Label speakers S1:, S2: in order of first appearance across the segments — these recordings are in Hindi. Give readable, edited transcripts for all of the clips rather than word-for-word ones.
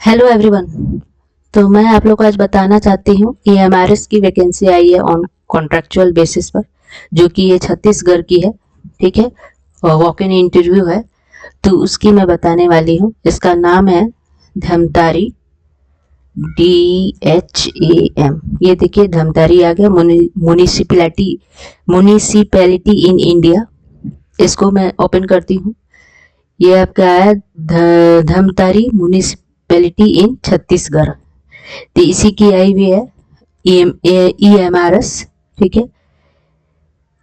S1: Hello everyone. तो मैं आप लोग को आज बताना चाहती हूँ EMRS की वैकेंसी आई है ऑन कॉन्ट्रेक्चुअल बेसिस पर, जो कि ये छत्तीसगढ़ की है। ठीक है, और वॉक इन इंटरव्यू है, तो उसकी मैं बताने वाली हूँ। इसका नाम है धमतारी, DHAM। ये देखिए धमतारी आ गया, म्युनिसिपैलिटी इन इंडिया। इसको मैं ओपन करती हूँ। ये आपका है धमतारी म्युनिसिपैलिटी इन छत्तीसगढ़। तो इसी की आई हुई है EMRS। ठीक है,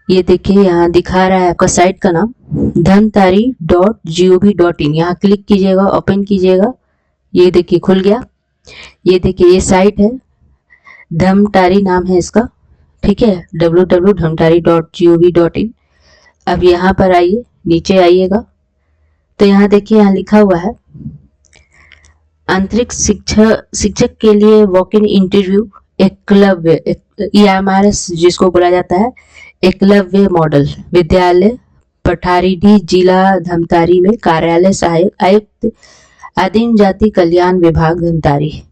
S1: ये देखिए यहाँ दिखा रहा है आपका साइट का नाम dhamtari.gov.in। यहाँ क्लिक कीजिएगा, ओपन कीजिएगा, ये देखिए खुल गया। ये देखिए ये साइट है, धमतारी नाम है इसका। ठीक है, www.dhamtari.gov.in। अब यहाँ पर आइए, नीचे आइएगा, तो यहाँ देखिए यहाँ लिखा हुआ है आंतरिक शिक्षक के लिए walk in interview Eklavya, EMRS जिसको बोला जाता है एकलव्य मॉडल विद्यालय, पठारीडीह, जिला धमतारी में कार्यालय सहायक आयुक्त, आदिम जाति कल्याण विभाग धमतारी।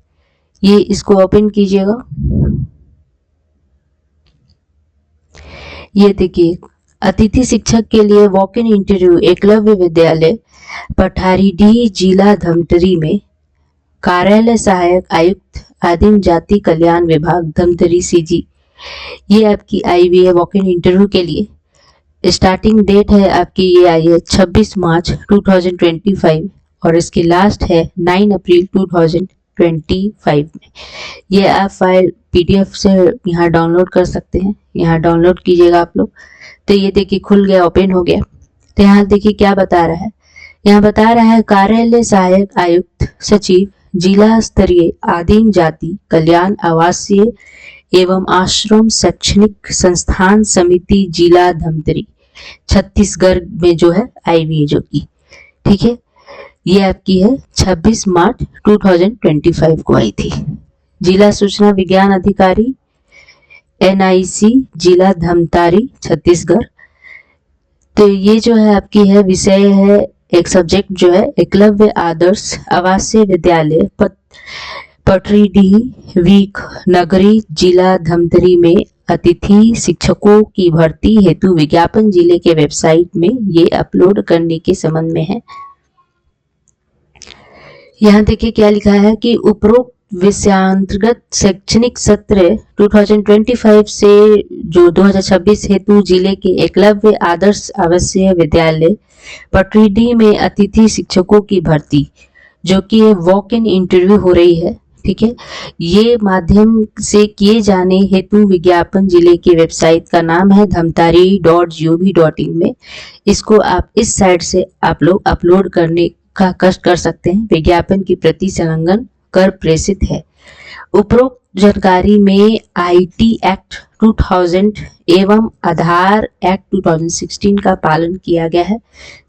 S1: ये इसको ओपन कीजिएगा। ये देखिए अतिथि शिक्षक के लिए वॉक इन इंटरव्यू एकलव्य विद्यालय, पठारीडीह, जिला धमतरी में कार्यालय सहायक आयुक्त, आदिम जाति कल्याण विभाग धमतरी CG। ये आपकी आई हुई है वॉक इन इंटरव्यू के लिए। स्टार्टिंग डेट है आपकी, ये आई है 26 मार्च 2025 और इसकी लास्ट है 9 अप्रैल 2025 में। ये आप फाइल PDF से यहाँ डाउनलोड कर सकते हैं, यहाँ डाउनलोड कीजिएगा आप लोग। तो ये देखिए खुल गया, ओपन हो गया। तो यहाँ देखिए क्या बता रहा है, यहाँ बता रहा है कार्यालय सहायक आयुक्त सचिव, जिला स्तरीय आदिम जाति कल्याण आवासीय एवं आश्रम शैक्षणिक संस्थान समिति, जिला धमतरी, छत्तीसगढ़ में जो है आई हुई है, जो की ठीक है। ये आपकी है 26 मार्च 2025 को आई थी। जिला सूचना विज्ञान अधिकारी NIC, जिला धमतारी, छत्तीसगढ़। तो ये जो है आपकी है विषय है, एक सब्जेक्ट जो है एकलव्य आदर्श आवासीय विद्यालय पटरीडीह वीक नगरी, जिला धमतरी में अतिथि शिक्षकों की भर्ती हेतु विज्ञापन जिले के वेबसाइट में ये अपलोड करने के संबंध में है। यहाँ देखिए क्या लिखा है कि उपरोक्त विषयांतर्गत शैक्षणिक सत्र 2025 से जो 2026 हेतु जिले के एकलव्य आदर्श आवासीय विद्यालय पटरीडीह में अतिथि शिक्षकों की भर्ती, जो कि वॉक इन इंटरव्यू हो रही है। ठीक है, ये माध्यम से किए जाने हेतु विज्ञापन जिले की वेबसाइट का नाम है dhamtari.gov.in में। इसको आप इस साइट से आप लोग अपलोड करने का कष्ट कर सकते हैं। विज्ञापन की प्रति संलग्न कर प्रेषित है। उपरोक्त जानकारी में IT एक्ट 2000 एवं आधार एक्ट 2016 का पालन किया गया है,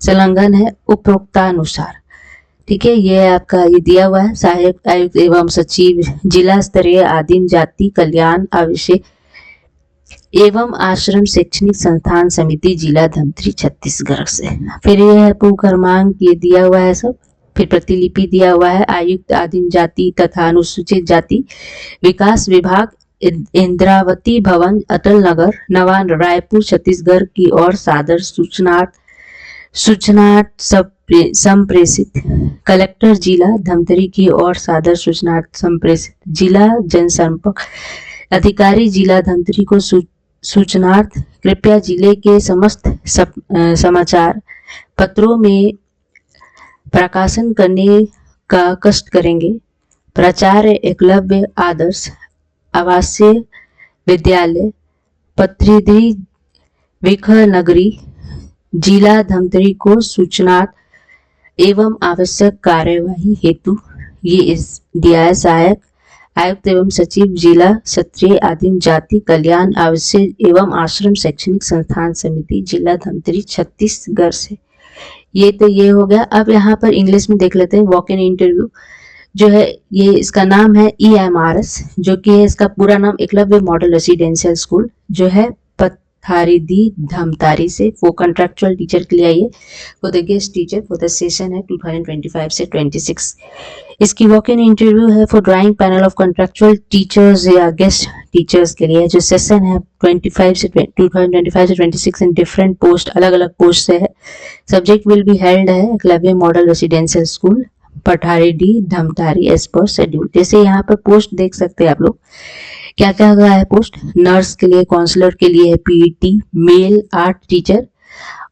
S1: संलग्न है उपरोक्तानुसार। ठीक है, ये आपका ये दिया हुआ है सहायक आयुक्त एवं सचिव, जिला स्तरीय आदिम जाति कल्याण आवासीय एवं आश्रम शैक्षणिक संस्थान समिति, जिला धमतरी, छत्तीसगढ़ से। फिर ये है पू क्रमांक, ये दिया हुआ है सब। फिर प्रतिलिपि दिया हुआ है आयुक्त आदिम जाति तथा अनुसूचित जाति विकास विभाग, इंद्रावती भवन, अटल नगर, नवा रायपुर, छत्तीसगढ़ की ओर सादर सूचना संप्रेषित। कलेक्टर जिला धमतरी की ओर सादर सूचना संप्रेषित। जिला जनसंपर्क अधिकारी, जिला धमतरी को सूचनार्थ कृपया जिले के समस्त समाचार पत्रों में प्रकाशन करने का कष्ट करेंगे। प्राचार्य एकलव्य आदर्श आवासीय विद्यालय पटरीडीह विख नगरी, जिला धमतरी को सूचनार्थ एवं आवश्यक कार्यवाही हेतु ये इस दिया है सहायक आयुक्त एवं सचिव, जिला स्तरीय आदिम जाति कल्याण आवासीय एवं आश्रम शैक्षणिक संस्थान समिति, जिला धमतरी, छत्तीसगढ़ से। ये तो ये हो गया। अब यहाँ पर इंग्लिश में देख लेते हैं। वॉक इन इंटरव्यू जो है ये इसका नाम है EMRS, जो कि है इसका पूरा नाम एकलव्य मॉडल रेसिडेंशियल स्कूल, जो है पठारी धमतारी से फॉर कंट्रेक्चुअल टीचर के लिए आई है, for the guest teacher for the session है 2025 से 26। इसकी वॉक इन इंटरव्यू है for drawing panel of contractual teachers या गेस्ट टीचर्स के लिए, जो सेशन है 2025 से 26 इन डिफरेंट पोस्ट, अलग अलग पोस्ट से है। सब्जेक्ट विल बी हेल्ड है Eklavya model residential school Pathari डी धमतारी एज पर शेड्यूल। जैसे यहाँ पर पोस्ट देख सकते हैं आप लोग, क्या क्या गया है पोस्ट। नर्स के लिए, काउंसलर के लिए है पीईटी मेल आर्ट टीचर,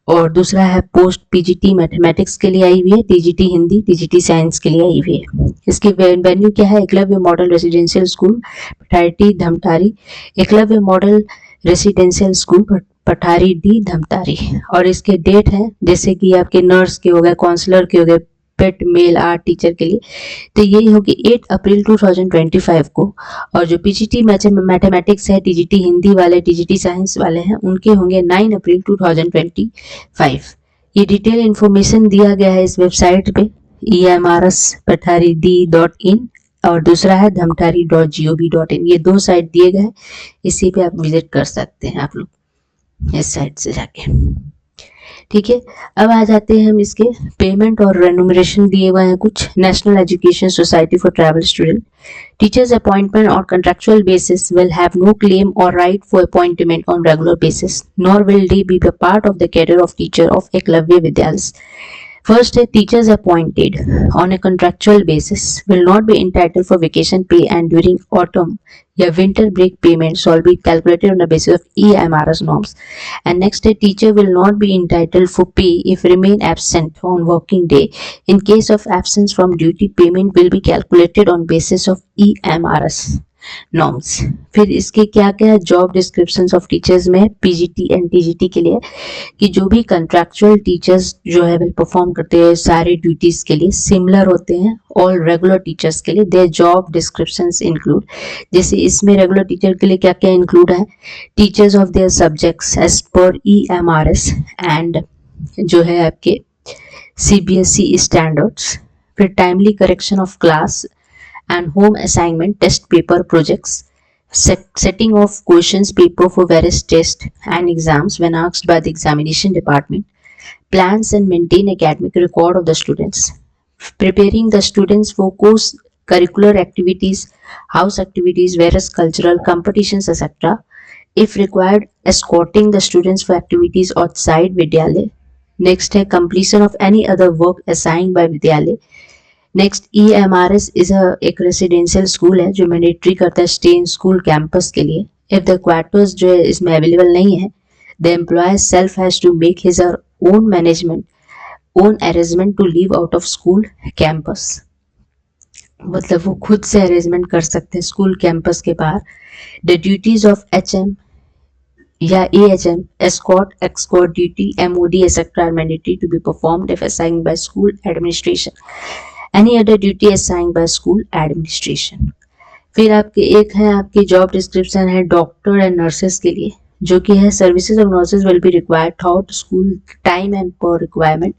S1: और दूसरा है पोस्ट पीजीटी मैथमेटिक्स के लिए आई हुई है, टीजीटी हिंदी, टीजीटी साइंस के लिए आई हुई है। इसकी वेन्यू क्या है, एकलव्य मॉडल रेसिडेंशियल स्कूल पठारी Dhamtari, Eklavya model residential school Pathari डी धमतारी। और इसके डेट है जैसे कि आपके नर्स के हो गए, काउंसलर के हो गए, पेट मेल आर्ट टीचर के लिए, तो ये होगी 8 अप्रैल 2025 को। और जो पीजीटी मैथमेटिक्स है, टीजीटी हिंदी वाले, टीजीटी साइंस वाले हैं, उनके होंगे 9 अप्रैल 2025। ये डिटेल इंफॉर्मेशन दिया गया है इस वेबसाइट पे emrspatharid.in और दूसरा है dhamtari.gov.in। ये दो साइट दिए गए हैं, इसी पे आप विजिट कर सकते हैं आप लोग इस साइट से जाके। ठीक है, अब आ जाते हैं हम इसके पेमेंट और रेन्यूमरेशन दिए हुए हैं कुछ। National education society for travel student teachers appointment और contractual basis will have no claim or right for appointment on regular basis, nor will they be a part of the cadre of teacher of Eklavya Vidyalaya. First, teachers appointed on a contractual basis will not be entitled for vacation pay, and during autumn या winter break payments shall be calculated on the basis of EMRS norms. And next, a teacher will not be entitled for pay if remain absent on working day. In case of absence from duty, payment will be calculated on basis of EMRS norms. फिर इसके क्या क्या जॉब डिस्क्रिप्शन ऑफ टीचर्स में पीजीटी एंड टीजीटी के लिए कि जो भी कंट्रैक्चुअल टीचर्स जो है परफॉर्म करते हैं सारे ड्यूटीज के लिए सिमिलर होते हैं ऑल रेगुलर टीचर्स के लिए। देयर जॉब डिस्क्रिप्शंस इंक्लूड, जैसे इसमें रेगुलर टीचर के लिए क्या क्या इंक्लूड है, teachers of their subjects as per EMRS and जो है आपके CBSE स्टैंडर्ड्स। फिर timely correction of class and home assignment, test paper projects, setting of questions paper for various tests and exams when asked by the examination department, plans and maintain academic record of the students, preparing the students for course curricular activities, house activities, various cultural competitions, etc. If required, escorting the students for activities outside Vidyalaya. Next है completion of any other work assigned by Vidyalaya. Next EMRS is एक रेसिडेंशियल स्कूल है जो मैंडेटरी करता है स्टे इन स्कूल कैंपस के लिए। इफ द क्वार्टर्स जो है इसमें अवेलेबल नहीं है, the employer self has to make his own management own arrangement to leave out of school campus, मतलब वो खुद से अरेंजमेंट कर सकते हैं स्कूल कैंपस के बाहर। द ड्यूटीज ऑफ HM या AHM, escort, escort duty, MOD, etc. are mandatory to be performed if assigned by school administration. Any other duty assigned by school administration. फिर आपके एक है आपकी जॉब डिस्क्रिप्शन है डॉक्टर एंड नर्सेस के लिए, जो कि है services of nurses will be required throughout school time and per requirement.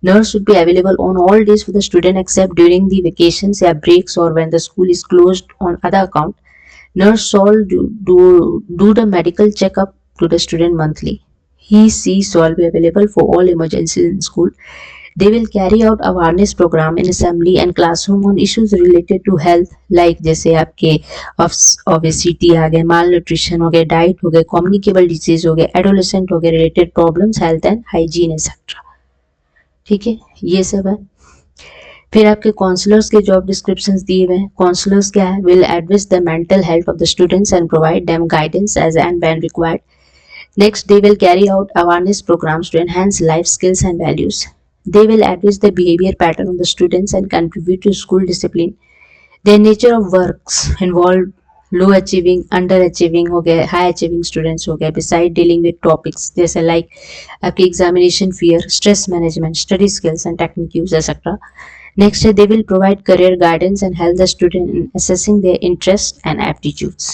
S1: Nurse would be available on all days for the student except during the vacations या breaks or when the school is closed on other account. Nurse shall do the medical checkup to the student monthly. She shall be available for all emergencies in school. They will carry out awareness program in assembly and classroom on issues related to health like जैसे आपके obesity आ गए, malnutrition हो गए, diet हो गए, communicable disease हो गए, adolescent हो गए, related problems, health and hygiene etc. ठीक है, ये सब है। फिर आपके काउंसलर्स के जॉब डिस्क्रिप्शंस दिए हुए हैं। काउंसलर्स क्या है, will advise the mental health of the students and provide them guidance as and when required. Next, they will carry out awareness programmes to enhance life skills and values. They will address the behavior pattern of the students and contribute to school discipline. Their nature of works involve low achieving, under achieving हो गए, high achieving students हो गए, beside dealing with topics जैसे like आपकी examination fear, stress management, study skills and technique use etc. Next, they will provide career guidance and help the student in assessing their interests and aptitudes.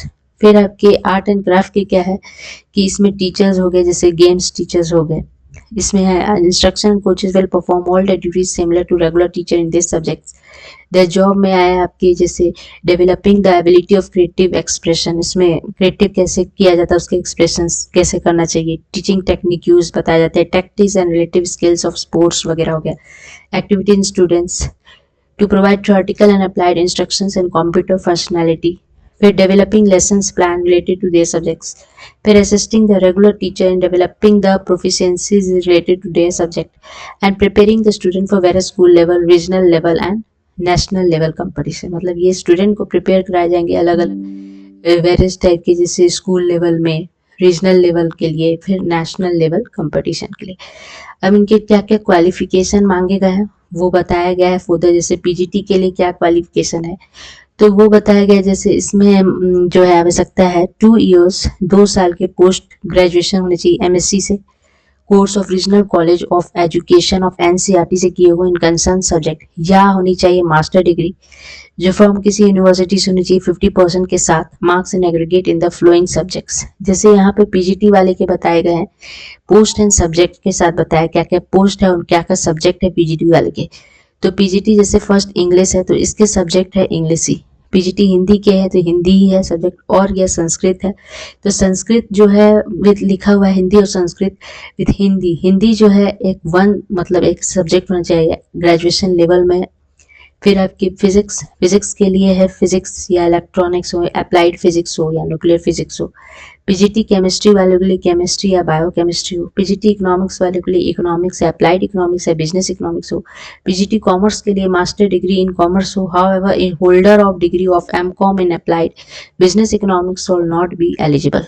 S1: फिर आपके आर्ट एंड क्राफ्ट के क्या है कि इसमें टीचर्स हो गए जैसे गेम्स टीचर्स हो गए, इसमें है instruction coaches will perform all the duties similar to regular teacher in this subjects. The job में आया आपके जैसे developing the ability of creative expression, इसमें क्रिएटिव कैसे किया जाता है, उसके एक्सप्रेशन कैसे करना चाहिए। टीचिंग टेक्निक यूज बताया जाता है। Tactics and relative skills of sports वगैरह हो गया। Activity in students to provide theoretical and applied instructions and computer functionality. फिर developing lessons plan related to their subjects. फिर assisting the regular teacher in developing the proficiencies related to their subject and preparing the student for various school level, regional level and national level competition. मतलब ये स्टूडेंट को प्रिपेयर कराए जाएंगे अलग अलग वेरियस टाइप के, जैसे स्कूल लेवल में, रीजनल लेवल के लिए, फिर नेशनल लेवल कंपटीशन के लिए। अब इनके क्या क्या क्वालिफिकेशन मांगे गए हैं वो बताया गया है। फर्दर जैसे पीजीटी के लिए क्या क्वालिफिकेशन है तो वो बताया गया। जैसे इसमें जो है आवश्यकता है 2 इयर्स 2 साल के पोस्ट ग्रेजुएशन होने चाहिए एमएससी से, course of regional college of education of NCERT से किए हुए इन कंसर्न सब्जेक्ट, या होनी चाहिए मास्टर डिग्री जो फ्रॉम किसी यूनिवर्सिटी से होनी चाहिए 50% के साथ, marks in aggregate in the flowing subjects. जैसे यहाँ पे पीजीटी वाले के बताए गए हैं पोस्ट एंड सब्जेक्ट के साथ बताया क्या क्या पोस्ट है और क्या क्या सब्जेक्ट है पीजीटी वाले के। तो पीजीटी जैसे फर्स्ट इंग्लिश है तो इसके सब्जेक्ट है इंग्लिश ही। पीजीटी हिंदी के है तो हिंदी ही है सब्जेक्ट, और यह संस्कृत है तो संस्कृत जो है विद लिखा हुआ है हिंदी और संस्कृत विद हिंदी। हिंदी जो है एक वन मतलब एक सब्जेक्ट होना चाहिए ग्रेजुएशन लेवल में। फिर आपकी फिजिक्स के लिए है फिजिक्स या इलेक्ट्रॉनिक्स हो, अप्लाइड फिजिक्स हो या न्यूक्लियर फिजिक्स हो। पीजीटी केमिस्ट्री वालों के लिए केमिस्ट्री या बायोकेमिस्ट्री हो। पीजीटी इकोनॉमिक्स वालों के लिए इकोनॉमिक्स या अप्लाइड इकोनॉमिक्स या बिजनेस इकोनॉमिक्स हो। पीजीटी कॉमर्स के लिए मास्टर डिग्री इन कॉमर्स हो। However in holder of degree of MCom in applied business economics will not be eligible.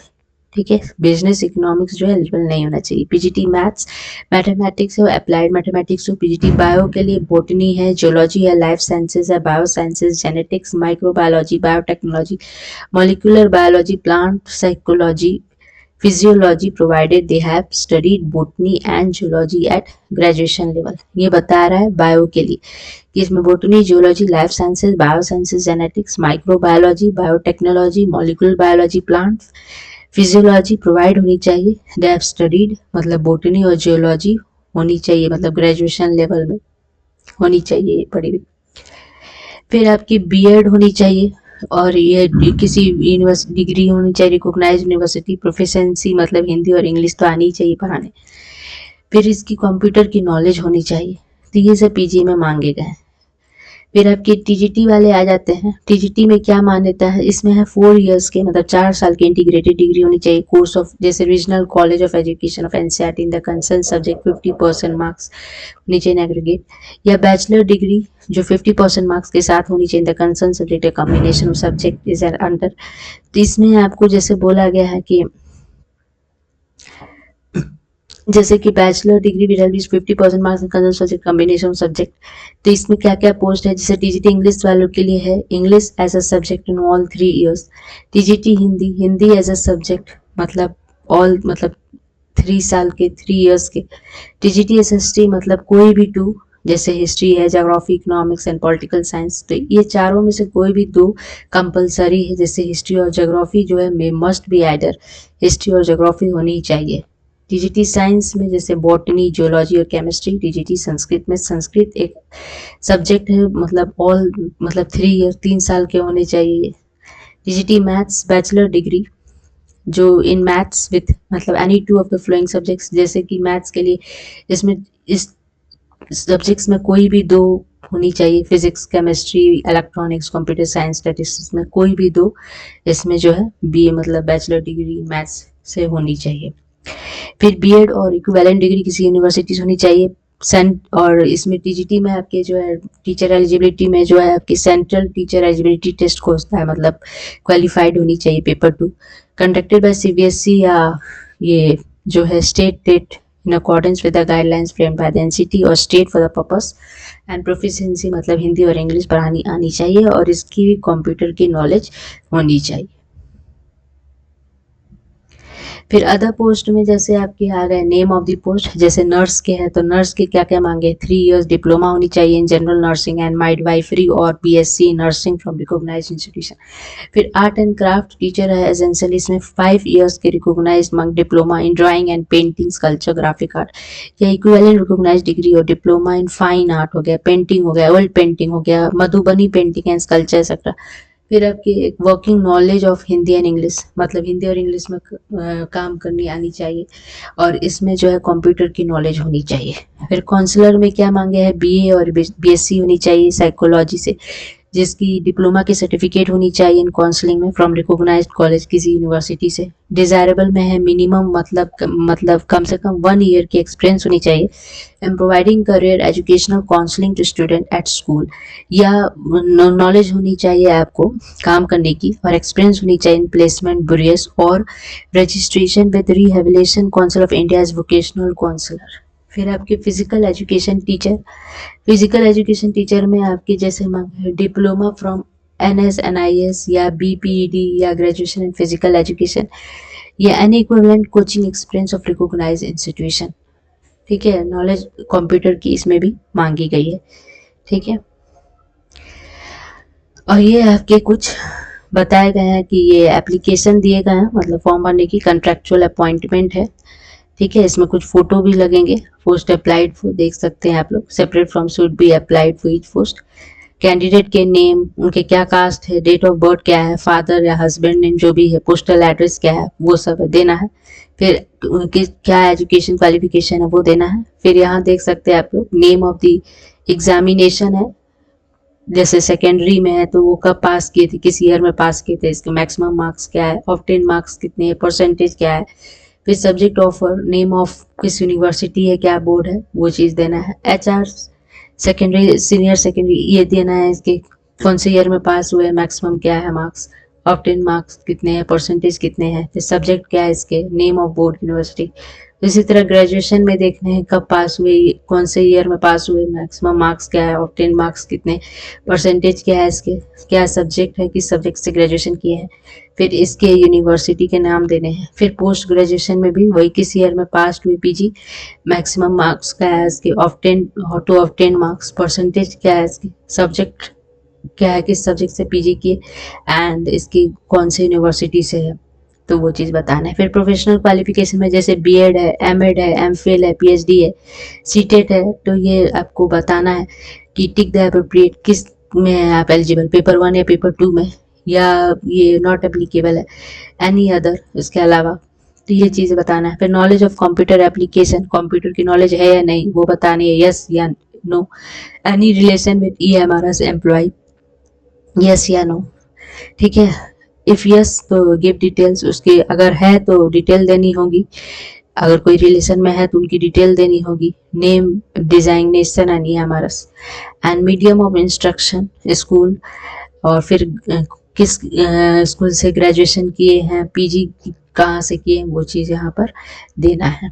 S1: ठीक है, बिजनेस इकोनॉमिक्स जो है एलिजिबल नहीं होना चाहिए। पीजीटी मैथ्स मैथमेटिक्स हो, अप्लाइड मैथमेटिक्स हो। पीजीटी बायो के लिए बोटनी है, जियोलॉजी है, लाइफ साइंसेज है, bio sciences, genetics, microbiology, biotechnology, molecular biology, plant psychology, physiology provided they have studied botany and geology at graduation level. ये बता रहा है बायो के लिए कि इसमें botany, geology, life sciences, bio sciences, genetics, microbiology, biotechnology, molecular biology, plant physiology provide होनी चाहिए। दे हैव स्टडीड मतलब बोटनी और जियोलॉजी होनी चाहिए, मतलब ग्रेजुएशन लेवल में होनी चाहिए पढ़ी हुई। फिर आपकी बीएड होनी चाहिए और ये किसी यूनिवर्सिटी डिग्री होनी चाहिए, रिकॉग्नाइज यूनिवर्सिटी, प्रोफिशिएंसी मतलब हिंदी और इंग्लिश तो आनी ही चाहिए पढ़ाने। फिर इसकी कंप्यूटर की नॉलेज होनी चाहिए। तो ये सब पीजी में मांगे गए हैं। फिर आपके टीजीटी वाले आ जाते हैं। टीजीटी में क्या मान्यता है, इसमें है 4 इयर्स के मतलब 4 साल की इंटीग्रेटेड डिग्री होनी चाहिए। कोर्स ऑफ जैसे regional college of education of NCERT in the concern subject 50% marks नीचे इन एग्रीगेट, या बैचलर डिग्री जो 50% मार्क्स के साथ होनी चाहिए in the concern subject, a combination of subject is under. तो इसमें आपको जैसे बोला गया है कि जैसे कि bachelor degree with at least 50% marks in concern subject combination subject. तो इसमें क्या क्या पोस्ट है, जैसे टीजीटी इंग्लिश वालों के लिए है English as a subject in all 3 years. TGT Hindi Hindi as a subject मतलब ऑल मतलब 3 साल के 3 इयर्स के। टीजीटी एसएसटी मतलब कोई भी 2, जैसे हिस्ट्री है, geography, economics and political science. तो ये चारों में से कोई भी 2 कंपलसरी है, जैसे हिस्ट्री और ज्योग्राफी जो है मे मस्ट बी आइदर हिस्ट्री और ज्योग्राफी होनी ही चाहिए। टीजीटी साइंस में जैसे बॉटनी, जियोलॉजी और केमिस्ट्री। टीजीटी संस्कृत में संस्कृत एक सब्जेक्ट है मतलब ऑल मतलब 3 ईयर 3 साल के होने चाहिए। टीजीटी मैथ्स बैचलर डिग्री जो इन मैथ्स विथ मतलब any 2 of the flowing subjects, जैसे कि मैथ्स के लिए इसमें इस सब्जेक्ट्स में कोई भी 2 होनी चाहिए, physics, chemistry, electronics, computer science, statistics में कोई भी 2 इसमें जो है बी मतलब बैचलर डिग्री मैथ्स से होनी चाहिए। फिर बीएड और इक्विवेलेंट डिग्री किसी यूनिवर्सिटी से होनी चाहिए। और इसमें टीजीटी में आपके जो है टीचर एलिजिबिलिटी में जो है आपकी सेंट्रल टीचर एलिजिबिलिटी टेस्ट खोजता है, मतलब क्वालिफाइड होनी चाहिए पेपर 2, कंडक्टेड बाय सीबीएसई या ये जो है state TET in accordance with the guidelines framed by the NCT और state for the purpose and proficiency मतलब हिंदी और इंग्लिश पढ़ानी आनी चाहिए और इसकी भी कंप्यूटर की नॉलेज होनी चाहिए। फिर अदर पोस्ट में जैसे आपके आ गए नेम ऑफ द पोस्ट, जैसे नर्स के हैं तो नर्स के क्या क्या मांगे, 3 इयर्स डिप्लोमा होनी चाहिए in general nursing and midwifery और BSc nursing from recognize institution. फिर आर्ट एंड क्राफ्ट टीचर है एसेंशियली, इसमें 5 इयर्स के रिकॉग्नाइज मंग diploma in drawing and painting sculpture graphic art या इक्विवेलेंट रिकॉग्नाइज डिग्री और डिप्लोमा इन फाइन आर्ट हो गया, पेंटिंग हो गया, ओल्ड पेंटिंग हो गया, Madhubani painting and sculpture etcetera. फिर आपकी एक working knowledge of Hindi and English, मतलब हिंदी और इंग्लिश में काम करनी आनी चाहिए और इसमें जो है कंप्यूटर की नॉलेज होनी चाहिए। फिर काउंसलर में क्या मांगे हैं, बीए और बीएससी होनी चाहिए साइकोलॉजी से, जिसकी डिप्लोमा की सर्टिफिकेट होनी चाहिए इन काउंसलिंग में फ्रॉम रिकॉग्नाइज्ड कॉलेज किसी यूनिवर्सिटी से। डिजायरेबल में है मिनिमम मतलब कम से कम 1 ईयर की एक्सपीरियंस होनी चाहिए and providing career educational counselling to student at school, या नॉलेज होनी चाहिए आपको काम करने की और एक्सपीरियंस होनी चाहिए इन प्लेसमेंट बुरियस और registration with rehabilitation council of India as vocational counsellor. फिर आपके physical education teacher, physical education teacher में आपके जैसे डिप्लोमा फ्रॉम NS-NIS या BPED या ग्रेजुएशन इन फिजिकल एजुकेशन या any equivalent coaching experience of recognised institution. ठीक है, नॉलेज कंप्यूटर की इसमें भी मांगी गई है। ठीक है, और ये आपके कुछ बताए गए हैं कि ये एप्लीकेशन दिए गए हैं, मतलब फॉर्म भरने की कंट्रेक्चुअल अपॉइंटमेंट है। ठीक है, इसमें कुछ फोटो भी लगेंगे। पोस्ट अप्लाइड फॉर देख सकते हैं आप लोग, separate from should be applied for each post. Candidate के नेम, उनके क्या कास्ट है, डेट ऑफ बर्थ क्या है, फादर या हस्बैंड नेम जो भी है, पोस्टल एड्रेस क्या है, वो सब देना है। फिर उनकी क्या एजुकेशन क्वालिफिकेशन है वो देना है। फिर यहाँ देख सकते हैं आप लोग नेम ऑफ द एग्जामिनेशन है, जैसे सेकेंडरी में है तो वो कब पास किए थे, किस ईयर में पास किए थे, इसके मैक्सिमम मार्क्स क्या है, ऑब्टेन मार्क्स कितने हैं, परसेंटेज क्या है। फिर सब्जेक्ट ऑफर, नेम ऑफ किस यूनिवर्सिटी है, क्या बोर्ड है, वो चीज़ देना है। HR सेकेंडरी सीनियर सेकेंडरी ये देना है, इसके कौन से ईयर में पास हुए, मैक्सिमम क्या है मार्क्स, ऑब्टेन मार्क्स कितने हैं, परसेंटेज कितने हैं। फिर सब्जेक्ट क्या है इसके, नेम ऑफ बोर्ड यूनिवर्सिटी। इसी तरह ग्रेजुएशन में देखने हैं कब पास हुए, कौन से ईयर में पास हुए, मैक्सिमम मार्क्स क्या है, ऑब्टेन मार्क्स कितने, परसेंटेज क्या है इसके, क्या सब्जेक्ट है, किस सब्जेक्ट से ग्रेजुएशन किए हैं। फिर इसके यूनिवर्सिटी के नाम देने हैं। फिर पोस्ट ग्रेजुएशन में भी वही किस ईयर में पास हुई PG, मैक्सिमम मार्क्स क्या है इसके, obtain to obtain marks, percentage क्या है इसकी, सब्जेक्ट क्या है, किस सब्जेक्ट से PG किए एंड इसकी कौन से यूनिवर्सिटी से है, तो वो चीज़ बताना है। फिर प्रोफेशनल क्वालिफिकेशन में जैसे BEd है, MEd है, MPhil है, PhD है, CTET है, तो ये आपको बताना है कि टिक द एप्रोप्रिएट, किस में है आप एलिजिबल, पेपर 1 या पेपर 2 में, या ये नॉट एप्लीकेबल है एनी अदर इसके अलावा, तो ये चीज़ बताना है। फिर knowledge of computer application, computer की नॉलेज है या नहीं वो बतानी है, यस या no. Any relation with EMRS employ, yes या नो। ठीक है, इफ यस तो गिव डिटेल्स, उसके अगर है तो डिटेल देनी होगी, अगर कोई रिलेशन में है तो उनकी डिटेल देनी होगी। Name, designation and EMRS and medium of instruction school, और फिर किस स्कूल से ग्रेजुएशन किए हैं, PG कहाँ से किए हैं, वो चीज़ यहाँ पर देना है।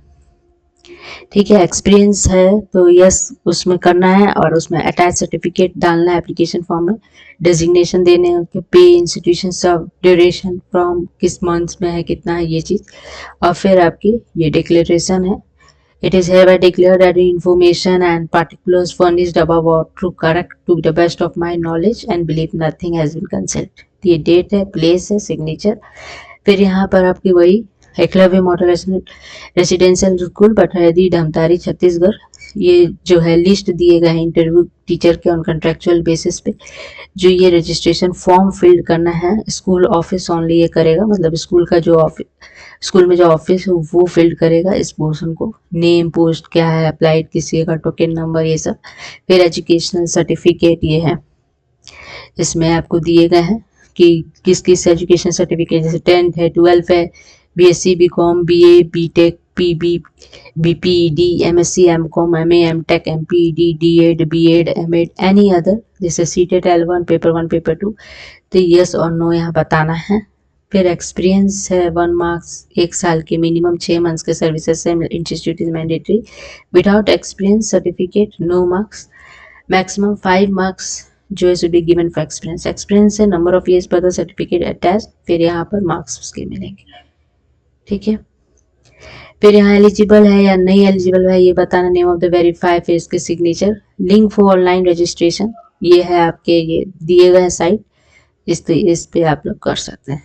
S1: ठीक है, एक्सपीरियंस है तो यस उसमें करना है और उसमें अटैच सर्टिफिकेट डालना है एप्लीकेशन फॉर्म में। डेजिग्नेशन देने हैं, पे, इंस्टीट्यूशन, सब, ड्यूरेशन, फ्रॉम किस मंथ्स में है, कितना है, ये चीज़। और फिर आपकी ये डिक्लेरेशन है, it is hereby declared that the information and particulars furnished above are true, correct to the best of my knowledge and believe nothing has been concealed। ये डेट है, प्लेस है, सिग्नेचर। फिर यहाँ पर आपकी वही Eklavya model residential school Patahdi Dhamtari Chhattisgarh, ये जो है लिस्ट दिए गए हैं इंटरव्यू टीचर के ऑन कंट्रेक्चुअल बेसिस पे, जो ये रजिस्ट्रेशन फॉर्म फिल करना है स्कूल ऑफिस ओनली ये करेगा, मतलब स्कूल का जो ऑफिस, स्कूल में जो ऑफिस है वो फिल करेगा इस पोर्शन को। नेम, पोस्ट क्या है, अप्लाइड किसी का, टोकन नंबर, ये सब। फिर एजुकेशनल सर्टिफिकेट ये है, इसमें आपको दिए गए हैं कि किस किस एजुकेशन सर्टिफिकेट, जैसे 10th है, 12th है, BSc, BCom, BA, BTech, PB, BPED, MSc, MCom, MA, MTech, MPED, DEd, BEd, MEd, any other, जैसे CTET L1, पेपर 1, पेपर 2, तो यस और नो यहाँ बताना है। फिर एक्सपीरियंस है 1 मार्क्स, 1 साल के मिनिमम 6 मंथ्स के सर्विसेज से institute is mandatory. Without experience certificate no marks, maximum 5 marks जो है be given for experience. Experience है नंबर ऑफ ईयर्स पर द सर्टिफिकेट अटैच, फिर यहाँ पर मार्क्स उसके मिलेंगे। ठीक है, फिर यहाँ एलिजिबल है या नहीं एलिजिबल है ये बताना, नेम ऑफ द वेरीफाई, फिर इसके signature, link for online registration, ये है आपके ये दिए गए साइट, इस पे आप लोग कर सकते हैं।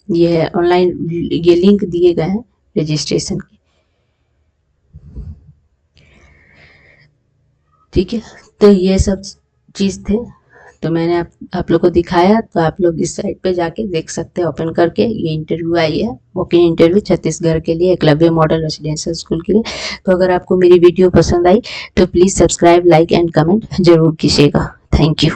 S1: ये है ऑनलाइन, ये लिंक दिए गए हैं रजिस्ट्रेशन के, ठीक है। तो ये सब चीज़ थे, तो मैंने आप लोग को दिखाया, तो आप लोग इस साइट पे जाके देख सकते हैं ओपन करके। ये इंटरव्यू आई है, वॉक-इन इंटरव्यू छत्तीसगढ़ के लिए, एकलव्य मॉडल रेसिडेंशियल स्कूल के लिए। तो अगर आपको मेरी वीडियो पसंद आई तो please subscribe, like and comment जरूर कीजिएगा। Thank you.